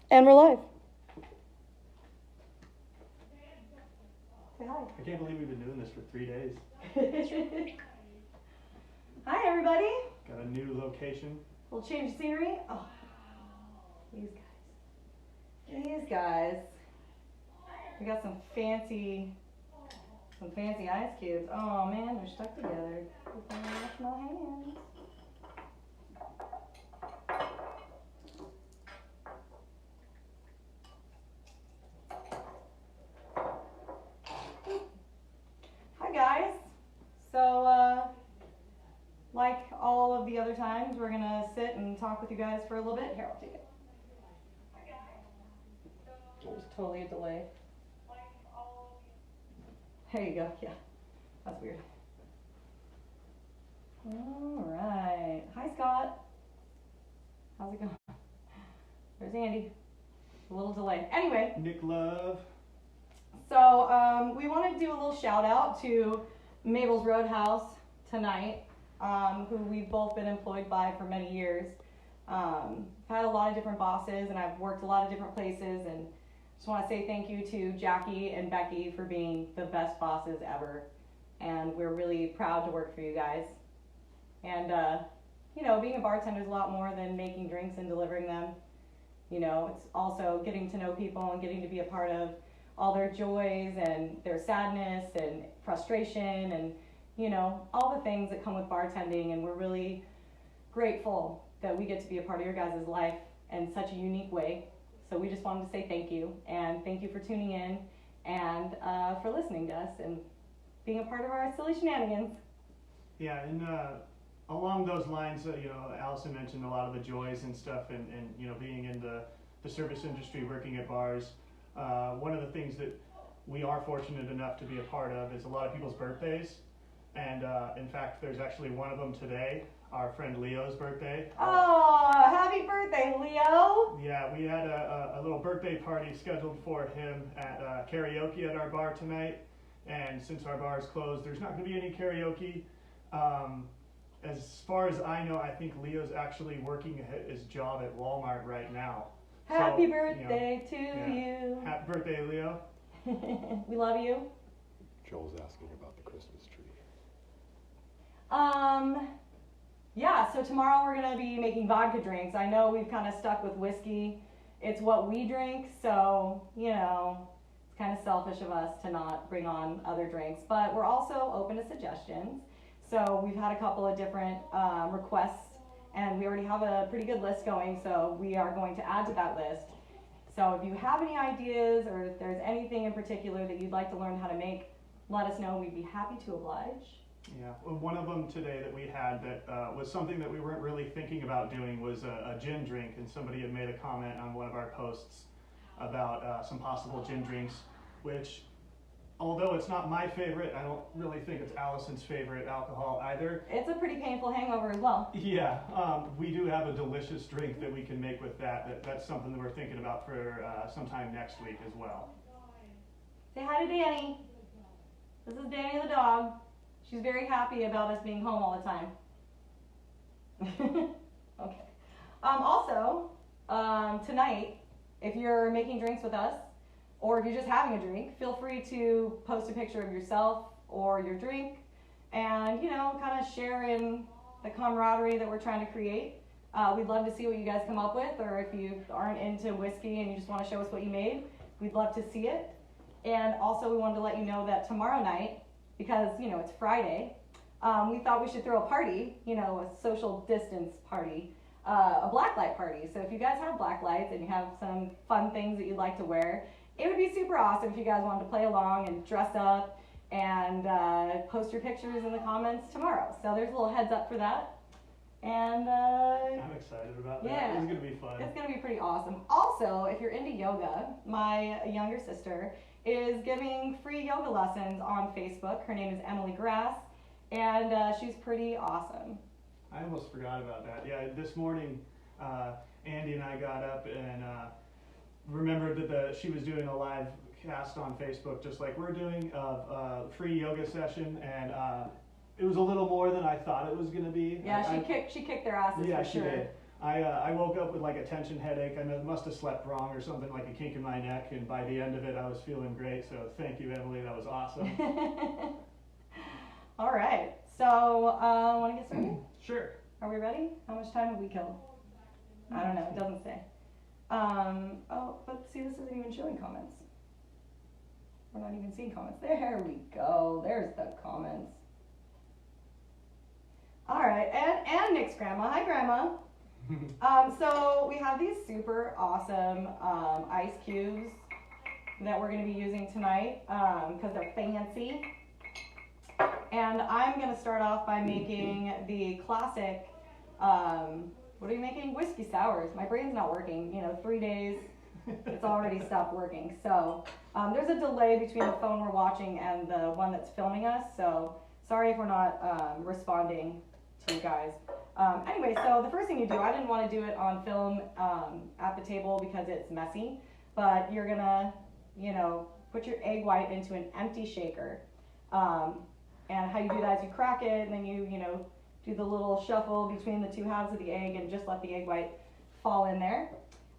And we're live. Say hi. I can't believe we've been doing this for 3 days. Hi, everybody. Got a new location. We'll change the scenery. Oh, these guys. We got some fancy ice cubes. Oh man, they're stuck together. Keep them in my hands. Hi guys. So, like all of the other times, we're gonna sit and talk with you guys for a little bit. Here, I'll take it. There's totally a delay. There you go. Yeah, that's weird. All right. Hi, Scott. How's it going? There's Andy. A little delay. Anyway. Nick Love. So we want to do a little shout out to Mabel's Roadhouse tonight, who we've both been employed by for many years. Had a lot of different bosses, and I've worked a lot of different places, and just want to say thank you to Jackie and Becky for being the best bosses ever, and we're really proud to work for you guys. And you know, being a bartender is a lot more than making drinks and delivering them. You know, it's also getting to know people and getting to be a part of all their joys and their sadness and frustration and, you know, all the things that come with bartending. And we're really grateful that we get to be a part of your guys' life in such a unique way. So we just wanted to say thank you, and thank you for tuning in and for listening to us and being a part of our silly shenanigans. Yeah, and along those lines, you know, Allison mentioned a lot of the joys and stuff, and you know, being in the service industry, working at bars. One of the things that we are fortunate enough to be a part of is a lot of people's birthdays, and in fact, there's actually one of them today, our friend Leo's birthday. Oh, happy birthday, Leo! Yeah, we had a little birthday party scheduled for him at karaoke at our bar tonight, and since our bar is closed, there's not going to be any karaoke. As far as I know, I think Leo's actually working his job at Walmart right now. Happy birthday to you. Happy birthday, Leo. We love you. Joel's asking about the Christmas tree. Yeah, so tomorrow we're going to be making vodka drinks. I know we've kind of stuck with whiskey. It's what we drink, so, you know, it's kind of selfish of us to not bring on other drinks. But we're also open to suggestions. So we've had a couple of different requests, and we already have a pretty good list going, so we are going to add to that list. So if you have any ideas, or if there's anything in particular that you'd like to learn how to make, let us know. We'd be happy to oblige. Yeah, well, one of them today that we had that was something that we weren't really thinking about doing was a gin drink, and somebody had made a comment on one of our posts about some possible gin drinks, which, although it's not my favorite, I don't really think it's Allison's favorite alcohol either. It's a pretty painful hangover as well. Yeah, we do have a delicious drink that we can make with that. That's something that we're thinking about for sometime next week as well. Say hi to Danny. This is Danny the dog. She's very happy about us being home all the time. Okay. Also, tonight, if you're making drinks with us, or if you're just having a drink, feel free to post a picture of yourself or your drink and, you know, kind of share in the camaraderie that we're trying to create. We'd love to see what you guys come up with, or if you aren't into whiskey and you just want to show us what you made, we'd love to see it. And also, we wanted to let you know that tomorrow night, because, you know, it's Friday, we thought we should throw a party, you know, a social distance party, a blacklight party. So if you guys have black lights and you have some fun things that you'd like to wear, it would be super awesome if you guys wanted to play along and dress up and post your pictures in the comments tomorrow. So there's a little heads up for that. And I'm excited about that. Yeah, It's going to be fun. It's going to be pretty awesome. Also, if you're into yoga, my younger sister is giving free yoga lessons on Facebook. Her name is Emily Grass, and she's pretty awesome. I almost forgot about that. Yeah, this morning, Andy and I got up and remembered that she was doing a live cast on Facebook, just like we're doing, of a free yoga session, and it was a little more than I thought it was going to be. Yeah, she kicked their asses. Yeah, for she sure. did. I woke up with like a tension headache. I must have slept wrong or something, like a kink in my neck, and by the end of it I was feeling great. So thank you, Emily, that was awesome. All right, so want to get started? Sure. Are we ready? How much time have we killed? I don't know, it doesn't say. Oh, but see, this isn't even showing comments. We're not even seeing comments. There we go, there's the comments. All right, and Nick's grandma. Hi, Grandma. So we have these super awesome ice cubes that we're going to be using tonight because they're fancy. And I'm going to start off by making the classic, what are you making? Whiskey sours. My brain's not working. 3 days, it's already stopped working. So there's a delay between the phone we're watching and the one that's filming us. So sorry if we're not responding to you guys. Anyway, so the first thing you do, I didn't want to do it on film at the table because it's messy, but you're gonna, put your egg white into an empty shaker. And how you do that is you crack it and then you do the little shuffle between the two halves of the egg and just let the egg white fall in there.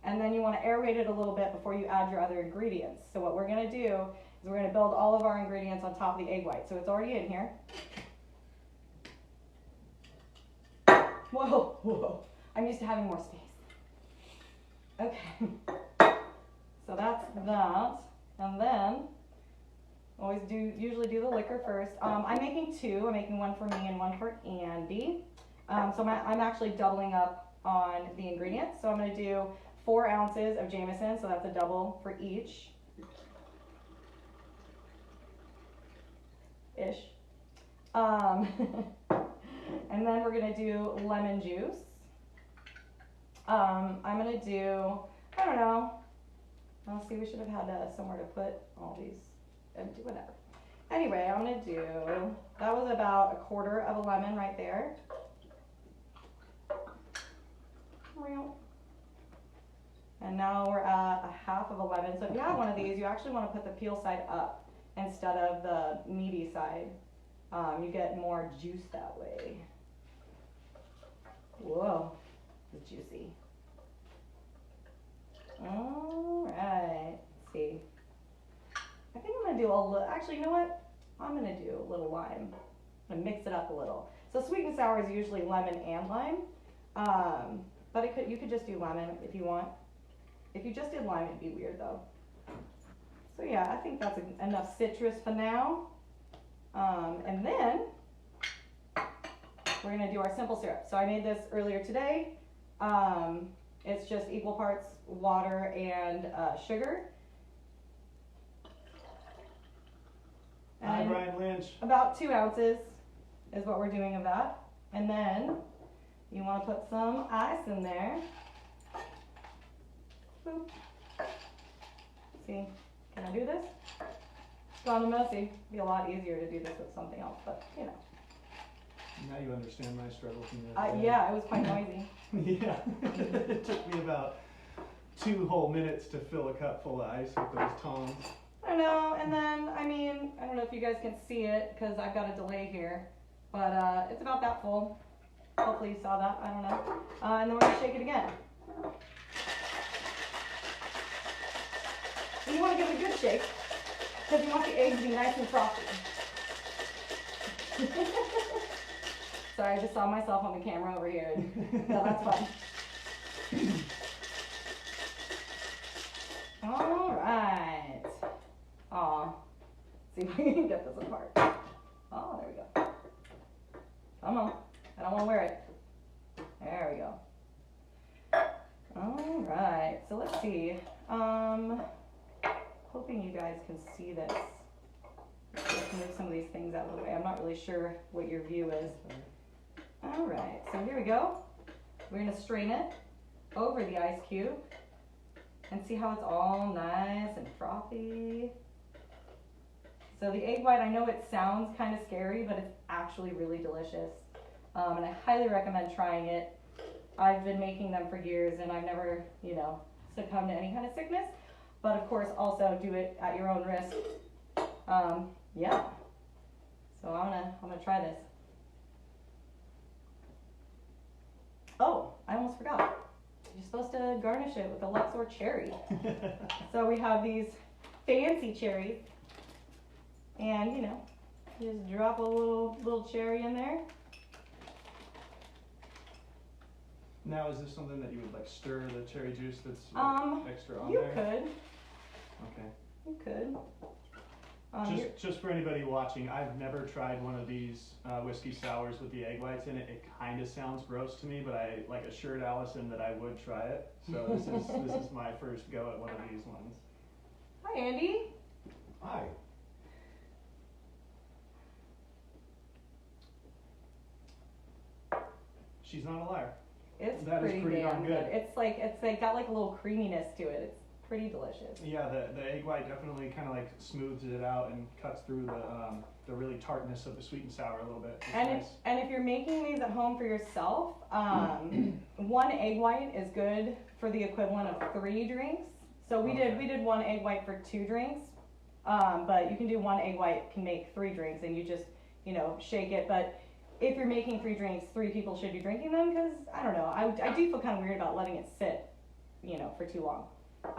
And then you want to aerate it a little bit before you add your other ingredients. So what we're gonna do is we're gonna build all of our ingredients on top of the egg white. So it's already in here. Whoa, whoa, I'm used to having more space. Okay, so that's that. And then, usually do the liquor first. I'm making two. I'm making one for me and one for Andy. So I'm actually doubling up on the ingredients. So I'm gonna do 4 ounces of Jameson, so that's a double for each. Ish. And then we're gonna do lemon juice. I'm gonna do, I don't know. Honestly, we should have had somewhere to put all these, empty, whatever. Anyway, I'm gonna do, that was about 1/4 of a lemon right there. And now we're at 1/2 of a lemon. So if you have one of these, you actually wanna put the peel side up instead of the meaty side. You get more juice that way. Whoa, it's juicy. All right, let's see. I think I'm gonna do a little, actually, you know what? I'm gonna do a little lime. I'm gonna mix it up a little. So sweet and sour is usually lemon and lime. But you could just do lemon if you want. If you just did lime, it'd be weird though. So yeah, I think that's enough citrus for now. And then we're gonna do our simple syrup. So I made this earlier today. It's just equal parts water and sugar. Hi, And Brian Lynch. about 2 ounces is what we're doing of that. And then you wanna put some ice in there. Boop. See, can I do this? It's kind of messy. It'd be a lot easier to do this with something else, but Now you understand my struggle from the yeah, it was quite noisy. Yeah, it took me about 2 whole minutes to fill a cup full of ice with those tongs. I don't know, and then, I don't know if you guys can see it, because I've got a delay here, but it's about that full. Hopefully you saw that, I don't know. And then we're gonna shake it again. And you wanna give it a good shake, because you want the eggs to be nice and frothy. Sorry, I just saw myself on the camera over here. No, that's fine. All right. Aw. See if we can get this apart. Oh, there we go. Come on. I don't want to wear it. There we go. All right. So let's see. Hoping you guys can see this. Let's move some of these things out of the way. I'm not really sure what your view is. All right. So here we go. We're going to strain it over the ice cube. And see how it's all nice and frothy. So the egg white, I know it sounds kind of scary, but it's actually really delicious. And I highly recommend trying it. I've been making them for years and I've never, succumbed to any kind of sickness. But of course, also do it at your own risk. Yeah. So I'm gonna try this. Oh, I almost forgot. You're supposed to garnish it with a Luxor cherry. So we have these fancy cherries, and you know, just drop a little cherry in there. Now, is this something that you would like stir the cherry juice that's like, extra on You there? could. Okay. You could. Just for anybody watching, I've never tried one of these whiskey sours with the egg whites in it. It kind of sounds gross to me, but I like assured Allison that I would try it. So this is my first go at one of these ones. Hi, Andy. Hi. She's not a liar. It's That is pretty darn damn good. It's like got like a little creaminess to it. It's pretty delicious. Yeah, the egg white definitely kind of like smooths it out and cuts through the really tartness of the sweet and sour a little bit. It's And nice. if you're making these at home for yourself, one egg white is good for the equivalent of 3 drinks. So we did one egg white for 2 drinks, but you can do one egg white can make 3 drinks, and you just shake it. But if you're making 3 drinks, 3 people should be drinking them, because I don't know, I do feel kind of weird about letting it sit, for too long. Let's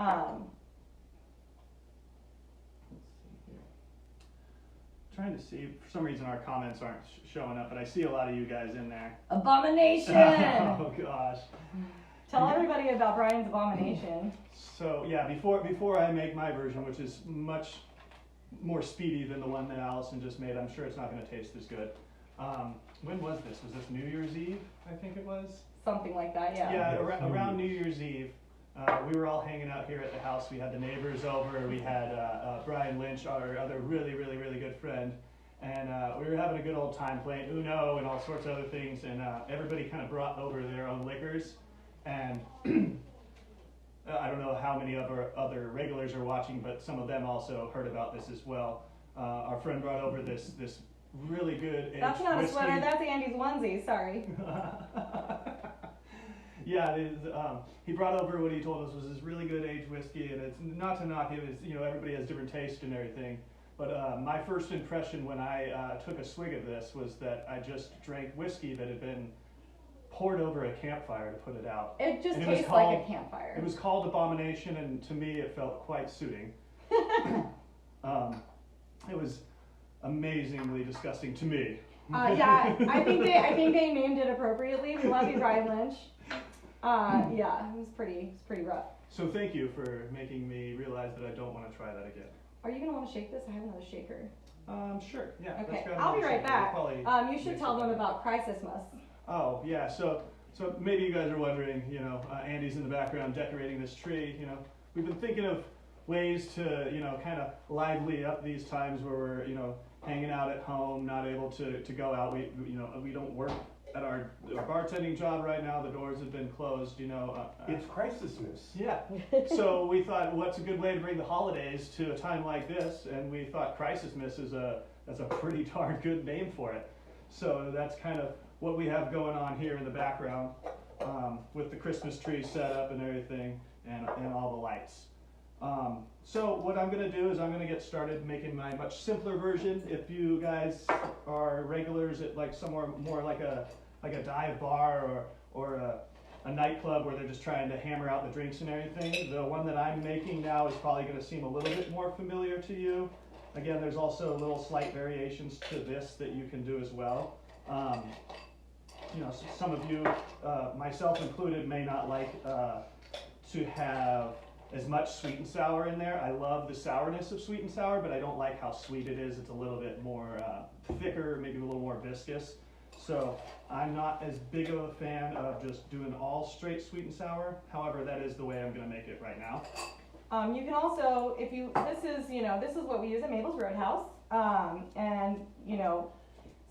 see here. Trying to see, for some reason our comments aren't showing up, but I see a lot of you guys in there. Abomination. Oh gosh. Tell everybody about Brian's abomination. So yeah, before I make my version, which is much more speedy than the one that Allison just made, I'm sure it's not going to taste as good. When was this? Was this New Year's Eve? I think it was. Something like that, yeah. Yeah, around New Year's Eve. We were all hanging out here at the house. We had the neighbors over. We had Brian Lynch, our other really good friend. And we were having a good old time playing Uno and all sorts of other things. And everybody kind of brought over their own liquors. And I don't know how many other regulars are watching, but some of them also heard about this as well. Our friend brought over this really good aged That's not whiskey. a sweater, that's Andy's onesie, sorry. Yeah, he brought over what he told us was this really good aged whiskey, and it's not to knock it, it's, everybody has different taste and everything. But my first impression when I took a swig of this was that I just drank whiskey that had been poured over a campfire to put it out. It just And tastes like a campfire. It was called Abomination, and to me it felt quite suiting. It was amazingly disgusting to me. Yeah, I think they named it appropriately. We love you, Brian Lynch. Yeah, it was pretty rough. So thank you for making me realize that I don't want to try that again. Are you gonna want to shake this? I have another shaker. Sure. Yeah. Okay, let's grab I'll be another right shaker. back. We'll probably You should mix tell it them up. about Christmas. Oh yeah. So maybe you guys are wondering. Andy's in the background decorating this tree. We've been thinking of ways to kind of lively up these times where we're hanging out at home, not able to go out. We don't work at our bartending job right now. The doors have been closed. It's Christmasmas. Yeah. So we thought, what's a good way to bring the holidays to a time like this? And we thought Christmasmas that's a pretty darn good name for it. So that's kind of what we have going on here in the background, with the Christmas tree set up and everything, and all the lights. So what I'm going to do is I'm going to get started making my much simpler version. If you guys are regulars at like somewhere more like a dive bar or a nightclub where they're just trying to hammer out the drinks and everything, the one that I'm making now is probably going to seem a little bit more familiar to you. Again, there's also little slight variations to this that you can do as well. Some of you, myself included, may not like to have as much sweet and sour in there. I love the sourness of sweet and sour, but I don't like how sweet it is. It's a little bit more thicker, maybe a little more viscous. So I'm not as big of a fan of just doing all straight sweet and sour. However, that is the way I'm going to make it right now. You can also, this is what we use at Mabel's Roadhouse, and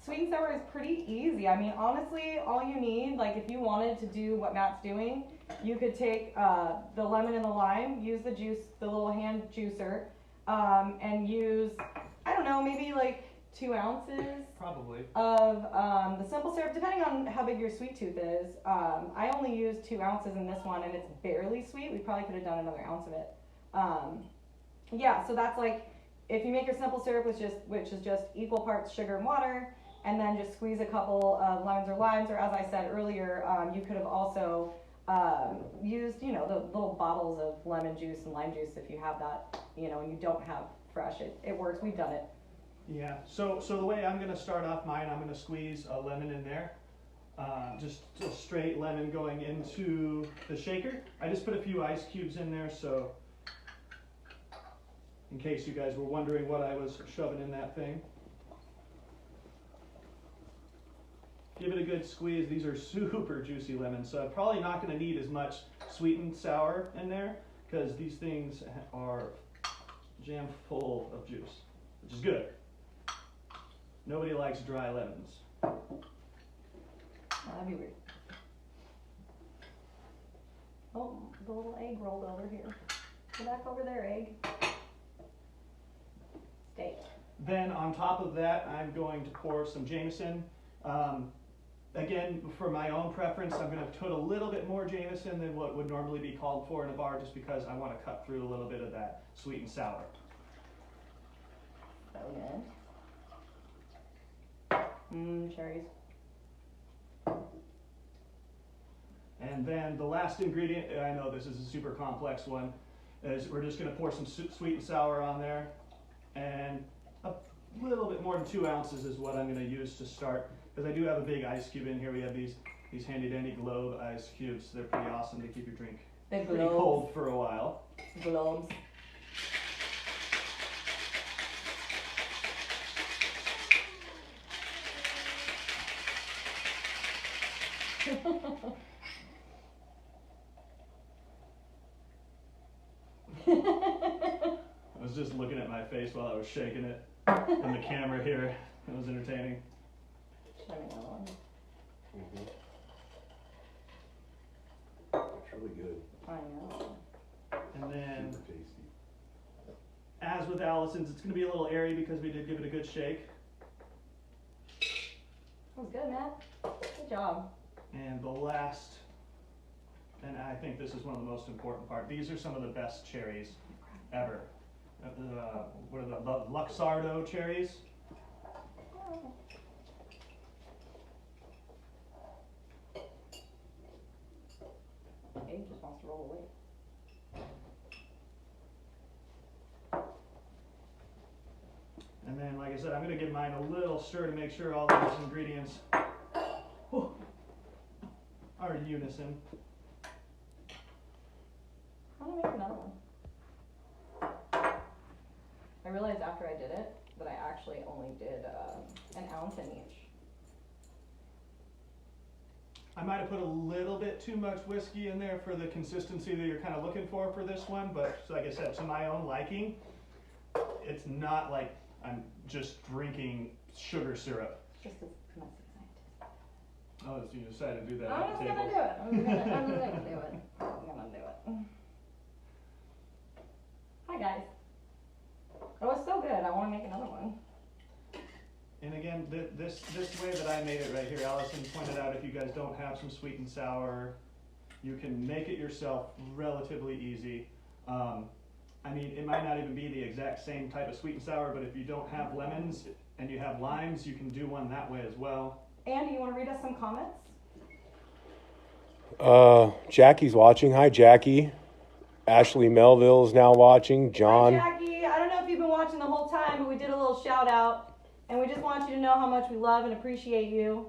sweet and sour is pretty easy. I mean, honestly, all you need, like if you wanted to do what Matt's doing, you could take the lemon and the lime, use the juice, the little hand juicer, and use, I don't know, maybe like 2 ounces Probably. of the simple syrup, depending on how big your sweet tooth is. I only used 2 ounces in this one, and it's barely sweet. We probably could have done another ounce of it. Yeah, so that's like, if you make your simple syrup, which is just equal parts sugar and water, and then just squeeze a couple of lemons or limes, or as I said earlier, you could have also used, you know, the little bottles of lemon juice and lime juice if you have that, you know, and you don't have fresh. It works. We've done it. Yeah, so the way I'm going to start off mine, I'm going to squeeze a lemon in there. Just a straight lemon going into the shaker. I just put a few ice cubes in there, so in case you guys were wondering what I was shoving in that thing. Give it a good squeeze. These are super juicy lemons, so I'm probably not going to need as much sweet and sour in there because these things are jam full of juice, which is good. Nobody likes dry lemons. Oh, that'd be weird. Oh, the little egg rolled over here. Go back over there, egg. Stay. Then on top of that, I'm going to pour some Jameson. Again, for my own preference, I'm going to put a little bit more Jameson than what would normally be called for in a bar, just because I want to cut through a little bit of that sweet and sour. So good. Cherries. And then the last ingredient, I know this is a super complex one, is we're just going to pour some sweet and sour on there. And a little bit more than 2 ounces is what I'm going to use to start. Because I do have a big ice cube in here. We have these handy dandy globe ice cubes. They're pretty awesome to keep your drink pretty cold for a while. Globes. I was just looking at my face while I was shaking it in the camera here. It was entertaining. Should I make another one? It's really good. I know. And then, Super tasty. as with Allison's, it's going to be a little airy because we did give it a good shake. That was good, Matt. Good job. And the last, and I think this is one of the most important part, these are some of the best cherries ever. What are the Luxardo cherries? Oh. Egg just wants to roll away. And then, like I said, I'm going to give mine a little stir to make sure all those ingredients are in unison. How do I make another one? I realized after I did it that I actually only did an ounce in each. I might have put a little bit too much whiskey in there for the consistency that you're kind of looking for this one, but like I said, to my own liking, it's not like I'm just drinking sugar syrup. Just as messy scientist. Oh, so you decided to do that I'm at just the gonna table. do it. I'm gonna do it. I'm gonna do it. Hi guys. It was so good. I want to make another one. And again, this way that I made it right here, Allison pointed out if you guys don't have some sweet and sour, you can make it yourself relatively easy. I mean, it might not even be the exact same type of sweet and sour, but if you don't have lemons and you have limes, you can do one that way as well. Andy, you want to read us some comments? Jackie's watching. Hi, Jackie. Ashley Melville is now watching. John. Hi, Jackie. I don't know if you've been watching the whole time, but we did a little shout out. And we just want you to know how much we love and appreciate you.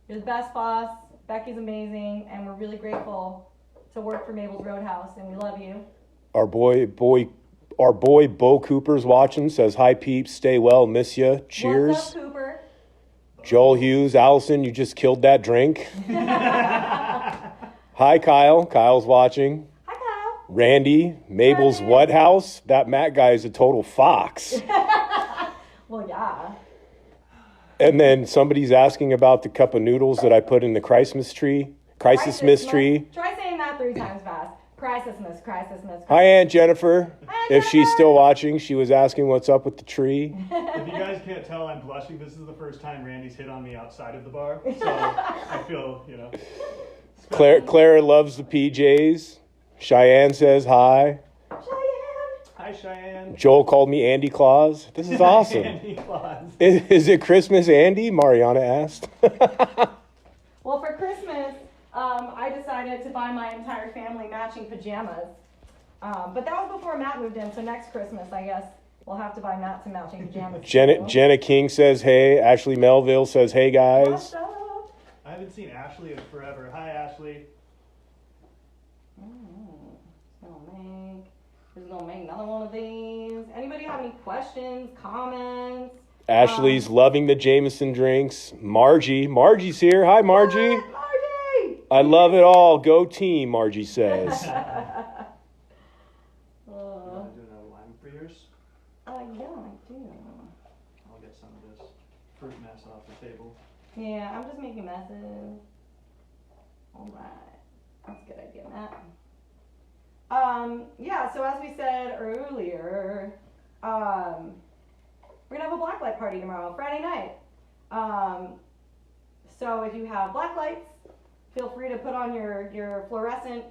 You're the best boss. Becky's amazing. And we're really grateful to work for Mabel's Roadhouse. And we love you. Our boy Bo Cooper's watching. Says, hi, peeps. Stay well. Miss ya. Cheers. What's up, Cooper? Joel Hughes. Allison, you just killed that drink. Hi, Kyle. Kyle's watching. Hi, Kyle. Randy. Mabel's Randy. what house? That Matt guy is a total fox. Well, yeah. And then somebody's asking about the cup of noodles that I put in the Christmas tree. Crisis tree. Try saying that 3 times fast. Crisis. Hi, Aunt Jennifer. Hi, If she's Jennifer. still watching, she was asking what's up with the tree. If you guys can't tell, I'm blushing. This is the first time Randy's hit on me outside of the bar, so I feel, Clara loves the PJs. Cheyenne says hi. Cheyenne. Hi, Hi, Cheyenne. Joel called me Andy Claus. This is awesome. Andy Claus. Is it Christmas, Andy? Mariana asked. Well, for Christmas, I decided to buy my entire family matching pajamas. But that was before Matt moved in, so next Christmas, I guess, we'll have to buy Matt some matching pajamas. Jenna King says hey. Ashley Melville says hey, guys. What's up? I haven't seen Ashley in forever. Hi, Ashley. Who's gonna make another one of these? Anybody have any questions, comments? Ashley's loving the Jameson drinks. Margie's here. Hi, Margie. What? Margie! I love it all. Go team, Margie says. You want to do another lime for yours? Yeah, I do. I'll get some of this fruit mess off the table. Yeah, I'm just making messes. Alright. That's a good idea, Matt. Yeah, so as we said earlier, we're gonna have a blacklight party tomorrow, Friday night. So if you have black lights, feel free to put on your fluorescent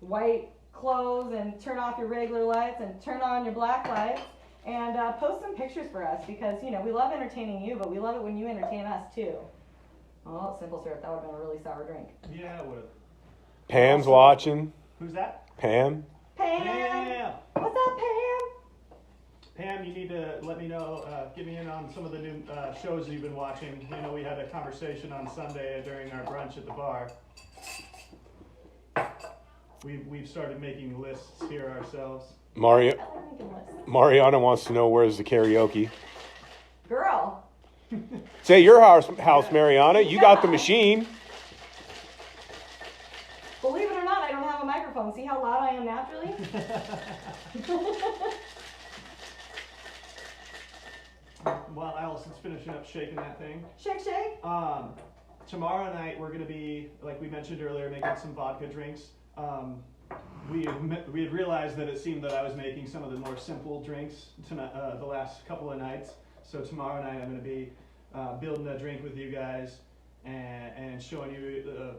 white clothes and turn off your regular lights and turn on your black lights and post some pictures for us because, you know, we love entertaining you, but we love it when you entertain us too. Oh, simple syrup, that would have been a really sour drink. Yeah, it would have. Pam's watching. Who's that? Pam. Pam! What's up, Pam? Pam, you need to let me know, get me in on some of the new shows you've been watching. You know, we had a conversation on Sunday during our brunch at the bar. We've started making lists here ourselves. Mariana wants to know where's the karaoke. Girl. It's at your house, Mariana. You got the machine. Believe it or not, I don't have a microphone. See how loud I am naturally? While Allison's finishing up shaking that thing. Shake, shake. Tomorrow night we're gonna be, like we mentioned earlier, making some vodka drinks. We had realized that it seemed that I was making some of the more simple drinks tonight, the last couple of nights. So tomorrow night I'm gonna be building a drink with you guys and showing you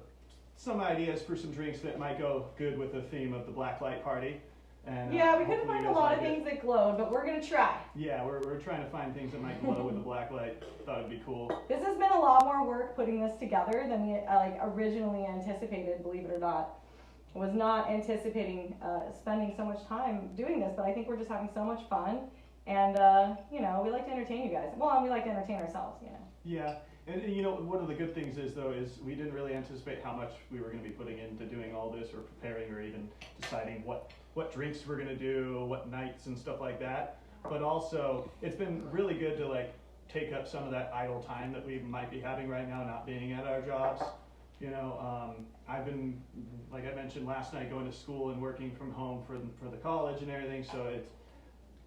some ideas for some drinks that might go good with the theme of the blacklight party. And, yeah, we couldn't hopefully find you a guys lot like of it. things that glowed, but we're gonna try. Yeah, we're trying to find things that might glow with the blacklight. Thought it'd be cool. This has been a lot more work putting this together than we originally anticipated, believe it or not. I was not anticipating spending so much time doing this, but I think we're just having so much fun. And, you know, we like to entertain you guys. Well, and we like to entertain ourselves, you know. Yeah, and you know, one of the good things is, though, is we didn't really anticipate how much we were going to be putting into doing all this or preparing or even deciding what drinks we're going to do, what nights and stuff like that. But also, it's been really good to, like, take up some of that idle time that we might be having right now, not being at our jobs. You know, I've been, like I mentioned last night, going to school and working from home for the college and everything, so it's,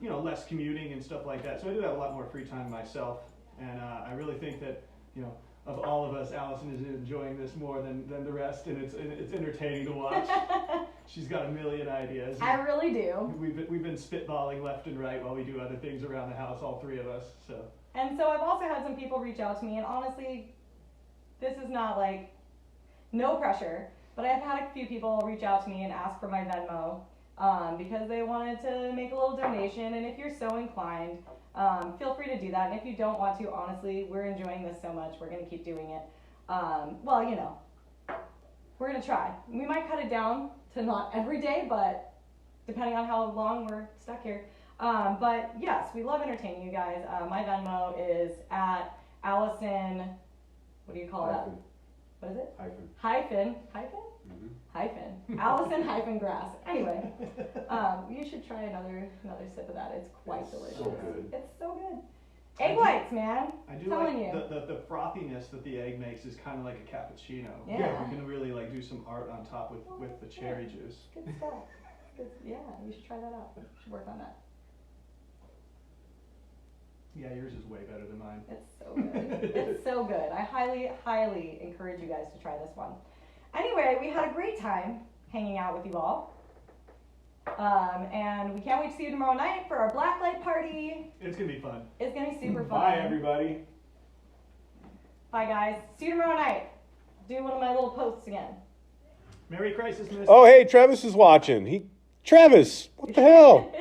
you know, less commuting and stuff like that. So I do have a lot more free time myself, and I really think that, you know, of all of us, Allison is enjoying this more than the rest, and it's entertaining to watch. She's got a million ideas. I really do. We've been spitballing left and right while we do other things around the house, all three of us. So. And so I've also had some people reach out to me, and honestly, this is not like no pressure, but I've had a few people reach out to me and ask for my Venmo because they wanted to make a little donation. And if you're so inclined, feel free to do that. And if you don't want to, honestly, we're enjoying this so much, we're going to keep doing it. Well, you know, we're going to try. We might cut it down to not every day, but depending on how long we're stuck here. But yes, we love entertaining you guys. My Venmo is at Allison, what do you call that? What is it? Hyphen. Allison Grass. Anyway, you should try another sip of that. It's quite delicious. So good. It's so good. Egg whites, man. I do telling like you. the frothiness that the egg makes is kind of like a cappuccino. Yeah. You can really like do some art on top with the cherry juice. Good stuff. Good. Yeah, you should try that out. You should work on that. Yeah, yours is way better than mine. It's so good. It's so good. I highly, highly encourage you guys to try this one. Anyway, we had a great time hanging out with you all. And we can't wait to see you tomorrow night for our blacklight party. It's going to be fun. It's going to be super fun. Bye, everybody. Bye, guys. See you tomorrow night. Do one of my little posts again. Merry Crisis, Miss. Oh, hey, Travis is watching. Travis, what the hell?